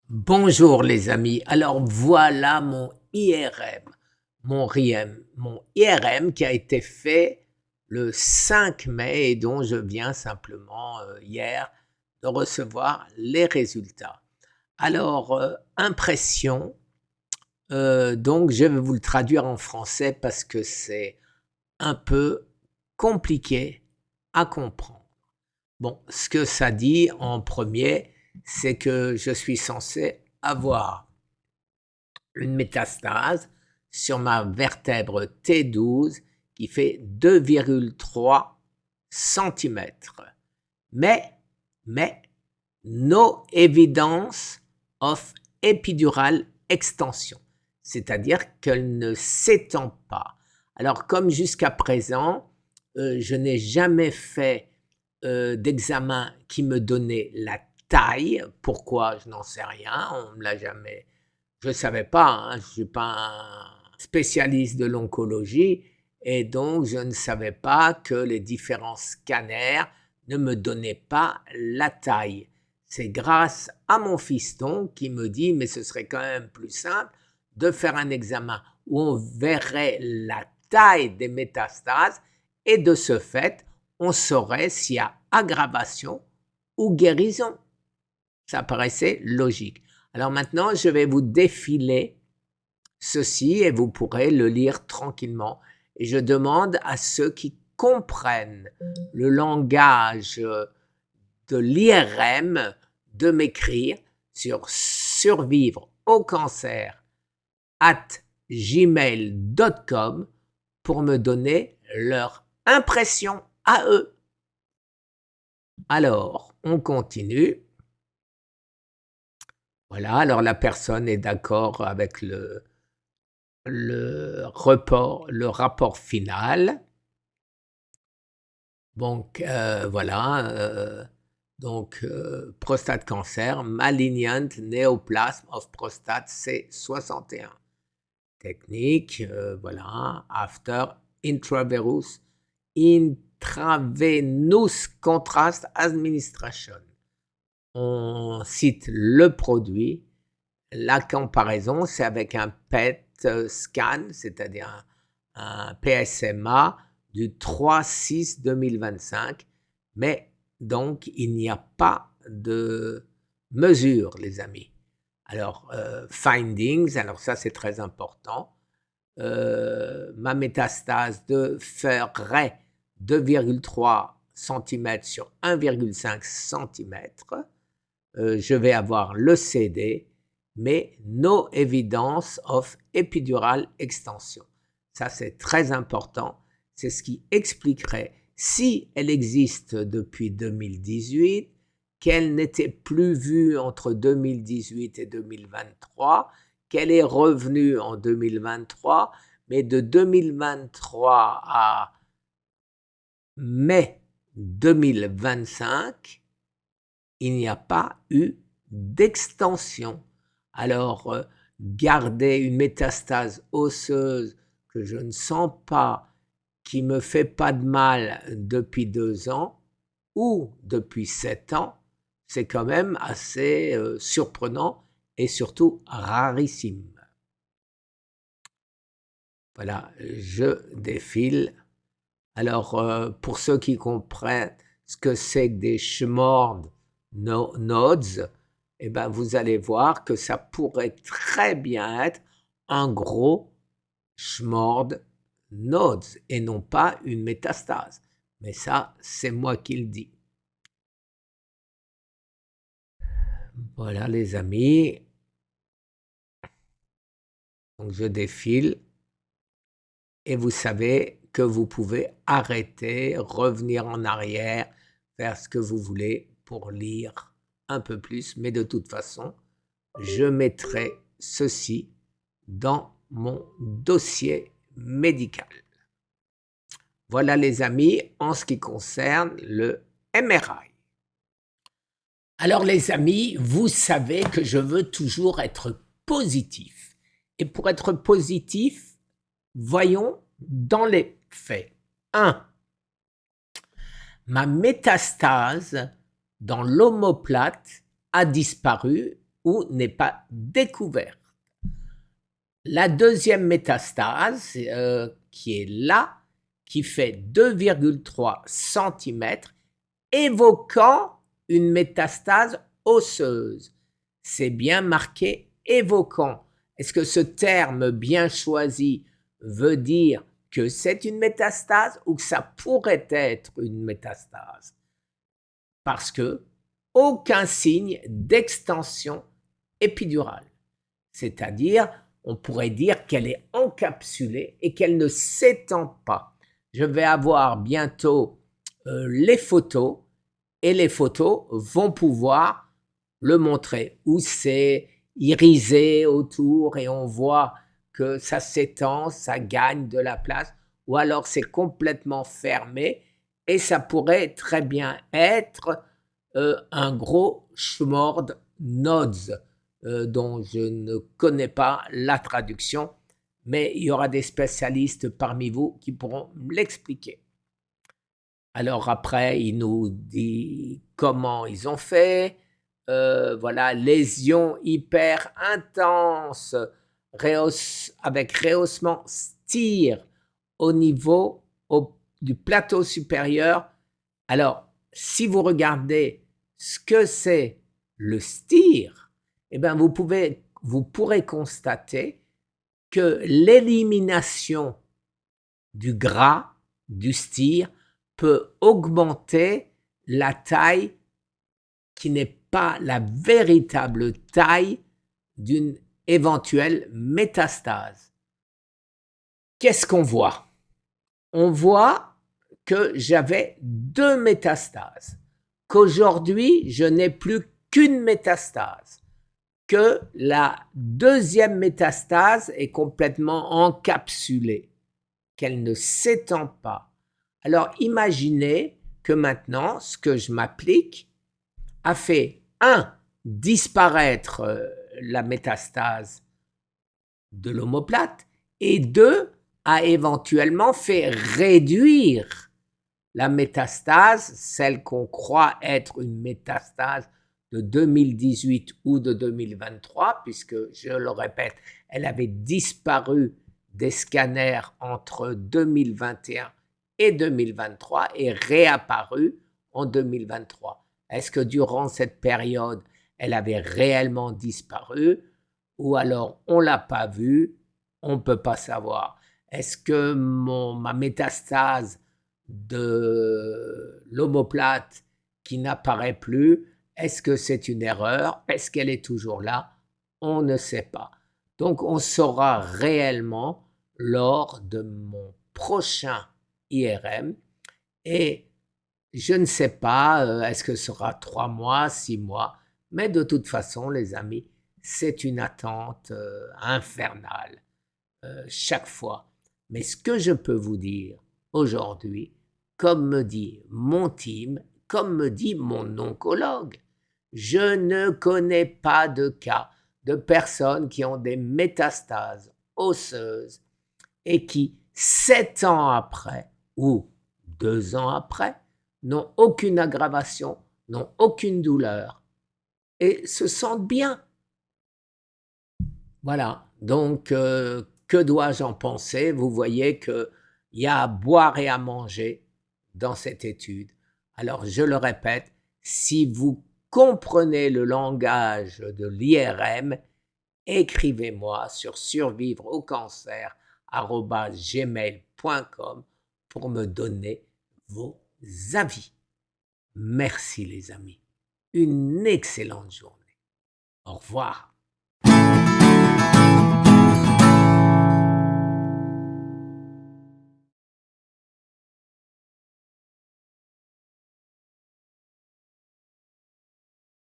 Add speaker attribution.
Speaker 1: Bonjour les amis, alors voilà mon IRM, mon IRM qui a été fait le 5 mai et dont je viens simplement hier de recevoir les résultats. Alors, impression, donc je vais vous le traduire en français parce que c'est un peu compliqué à comprendre. Bon, ce que ça dit en premier, c'est que je suis censé avoir une métastase sur ma vertèbre T12 qui fait 2,3 centimètres. Mais, no evidence of epidural extension, c'est-à-dire qu'elle ne s'étend pas. Alors, comme jusqu'à présent, je n'ai jamais fait d'examen qui me donnait la taille. Pourquoi? Je n'en sais rien. On ne me l'a jamais. Je ne savais pas. Hein, je ne suis pas un spécialiste de l'oncologie et donc je ne savais pas que les différents scanners ne me donnaient pas la taille. C'est grâce à mon fiston qui me dit mais ce serait quand même plus simple de faire un examen où on verrait la taille des métastases et de ce fait, on saurait s'il y a aggravation ou guérison. Ça paraissait logique. Alors maintenant, je vais vous défiler ceci et vous pourrez le lire tranquillement. Et je demande à ceux qui comprennent le langage de l'IRM de m'écrire sur survivre au cancer at gmail.com pour me donner leur impression à eux. Alors, on continue. Voilà, alors la personne est d'accord avec le rapport final. Donc, voilà. Prostate cancer, malignant néoplasme of prostate C61. Technique, voilà, after intravenous contrast administration. On cite le produit. La comparaison, c'est avec un PET scan, c'est-à-dire un PSMA du 3/6/2025. Mais donc, il n'y a pas de mesure, les amis. Alors, findings, alors ça c'est très important. Ma métastase ferait 2,3 cm sur 1,5 cm. Je vais avoir le CD, mais no evidence of epidural extension. Ça, c'est très important. C'est ce qui expliquerait, si elle existe depuis 2018, qu'elle n'était plus vue entre 2018 et 2023, qu'elle est revenue en 2023, mais de 2023 à mai 2025, il n'y a pas eu d'extension. Alors, garder une métastase osseuse que je ne sens pas, qui ne me fait pas de mal depuis 2 ans ou depuis 7 ans, c'est quand même assez surprenant et surtout rarissime. Voilà, je défile. Alors, pour ceux qui comprennent ce que c'est que des schmord nodes, eh ben, vous allez voir que ça pourrait très bien être un gros schmord nodes et non pas une métastase. Mais ça, c'est moi qui le dis. Voilà les amis. Donc je défile et vous savez que vous pouvez arrêter, revenir en arrière, faire ce que vous voulez pour lire un peu plus. Mais de toute façon, je mettrai ceci dans mon dossier médical. Voilà les amis, en ce qui concerne le MRI. Alors les amis, vous savez que je veux toujours être positif. Et pour être positif, voyons dans les faits. 1. Ma métastase dans l'omoplate a disparu ou n'est pas découverte. La deuxième métastase, qui est là, qui fait 2,3 cm, évoquant une métastase osseuse. C'est bien marqué évoquant. Est-ce que ce terme bien choisi veut dire que c'est une métastase ou que ça pourrait être une métastase? Parce que aucun signe d'extension épidurale. C'est-à-dire, on pourrait dire qu'elle est encapsulée et qu'elle ne s'étend pas. Je vais avoir bientôt les photos et les photos vont pouvoir le montrer où c'est irisé autour et on voit que ça s'étend, ça gagne de la place, ou alors c'est complètement fermé et ça pourrait très bien être un gros schmord nodes dont je ne connais pas la traduction, mais il y aura des spécialistes parmi vous qui pourront l'expliquer. Alors après, il nous dit comment ils ont fait. Voilà, lésion hyper intense avec rehaussement stire au niveau du plateau supérieur. Alors, si vous regardez ce que c'est le stire, eh bien vous pourrez constater que l'élimination du gras, du stire, peut augmenter la taille qui n'est pas la véritable taille d'une éventuelle métastase. Qu'est-ce qu'on voit? On voit que j'avais 2 métastases, qu'aujourd'hui je n'ai plus qu'une métastase, que la deuxième métastase est complètement encapsulée, qu'elle ne s'étend pas. Alors imaginez que maintenant, ce que je m'applique a fait, disparaître la métastase de l'omoplate, et 2, a éventuellement fait réduire la métastase, celle qu'on croit être une métastase de 2018 ou de 2023, puisque, je le répète, elle avait disparu des scanners entre 2021 et 2023 et réapparu en 2023. Est-ce que durant cette période, elle avait réellement disparu ou alors on ne l'a pas vue? On ne peut pas savoir. Est-ce que ma métastase de l'omoplate qui n'apparaît plus, est-ce que c'est une erreur? Est-ce qu'elle est toujours là? On ne sait pas. Donc on saura réellement lors de mon prochain IRM et je ne sais pas, est-ce que ce sera 3 mois, 6 mois, mais de toute façon, les amis, c'est une attente infernale chaque fois. Mais ce que je peux vous dire aujourd'hui, comme me dit mon team, comme me dit mon oncologue, je ne connais pas de cas de personnes qui ont des métastases osseuses et qui, 7 ans après ou 2 ans après, n'ont aucune aggravation, n'ont aucune douleur et se sentent bien. Voilà, donc que dois-je en penser? Vous voyez qu'il y a à boire et à manger dans cette étude. Alors je le répète, si vous comprenez le langage de l'IRM, écrivez-moi sur survivreaucancer@gmail.com pour me donner vos avis. Merci les amis. Une excellente journée. Au revoir.